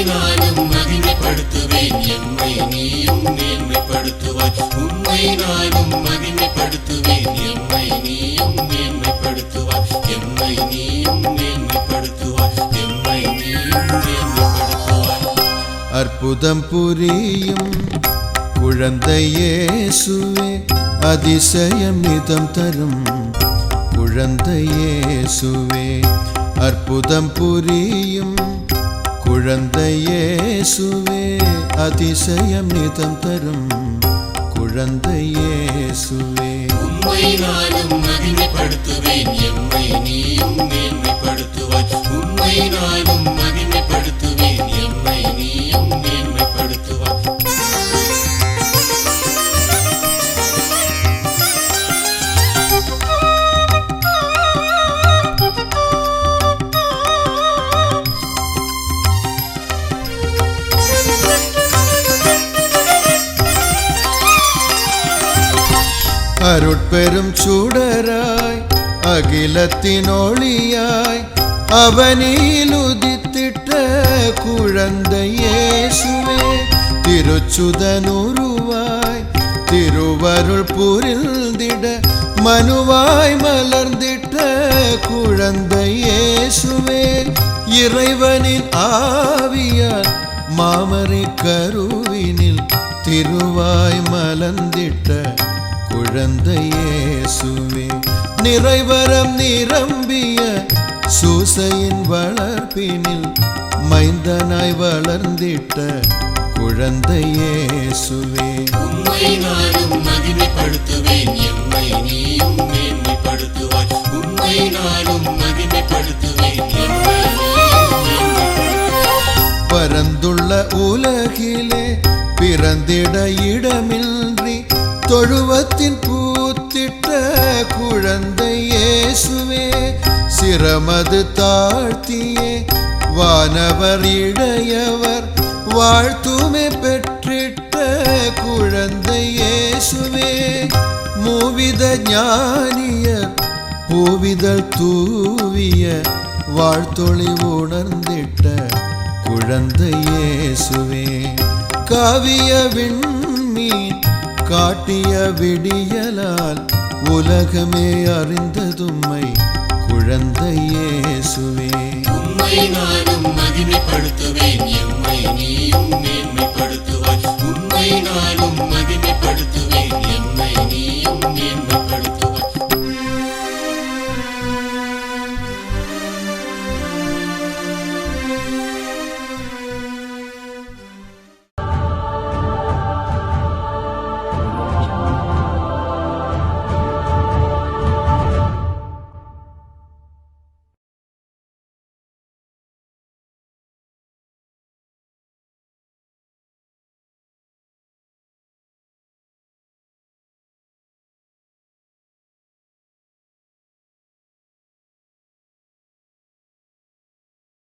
நானும் மகிமைப்படுத்துவேன் எம்மை நீயும் மேன்மைப்படுத்துவாய் உம்மை நானும் மகிமைப்படுத்துவேன் எம்மை நீயும் மேன்மைப்படுத்துவாய் எம்மை நீயும் மேன்மைப்படுத்துவாய் எம்மை நீயும் மேன்மைப்படுத்துவாய் அற்புதம் புரியும் குழந்தை இயேசுவே அதிசயம் இதம் தரும் குழந்தை இயேசுவே அற்புதம் புரியும் குழந்தை இயேசுவே அதிசயம் இதம் தரும் குழந்தை இயேசுவே உம்மை நானும் மகிமைப்படுத்துவேன் எம்மை நீயும் மேன்மைப்படுத்துவாய் உம்மை நானும் மகிமைப்படுத்துவேன் எம்மை நீயும் மேன்மைப்படுத்துவாய் அருட்பெரும் சுடராய் அகிலத்தின் ஒளியாய் அவனில் உதித்திட்ட குழந்தை இயேசுவே திருச்சுதனுருவாய் திருவருள் புரிந்திட மனுவாய் மலர்ந்திட்ட குழந்தை இயேசுவே இறைவனின் ஆவியால் மாமரை கருவினில் திருவாய் மலர்ந்திட்ட குழந்தை இயேசுவே நிறைவரம் நிரம்பிய சூசையின் வளர்ப்பினில் மைந்தனாய் வளர்ந்திட்ட குழந்தை இயேசுவே உம்மை நானும் மகிமைப்படுத்துவேன் எம்மை நீயும் மேன்மைப்படுத்துவாய் உம்மை நானும் மகிமைப்படுத்துவேன் எம்மை நீயும் மேன்மைப்படுத்துவாய் பரந்துள்ள உலகிலே பிறந்திட இடமின்றி தொழுவத்தின் பூத்திட்ட குழந்தை இயேசுவே சிரமது தாழ்த்தியே வானவர் இடையவர் வாழ்த்துமே பெற்றிட்ட குழந்தை இயேசுவே மூவித ஞானியர் பூவிதழ் தூவிய வாழ்த்தொளி உணர்ந்திட்ட குழந்தை இயேசுவே காவிய விண்மீன் காட்டிய விடியலால் உலகமே அறிந்ததும்மை குழந்தை இயேசுவே உம்மை நானும் மகிமைப்படுத்துவேன் எம்மை நீயும் மேன்மைப்படுத்துவாய் உம்மை நானும் மகிமைப்படுத்துவேன் எம்மை நீ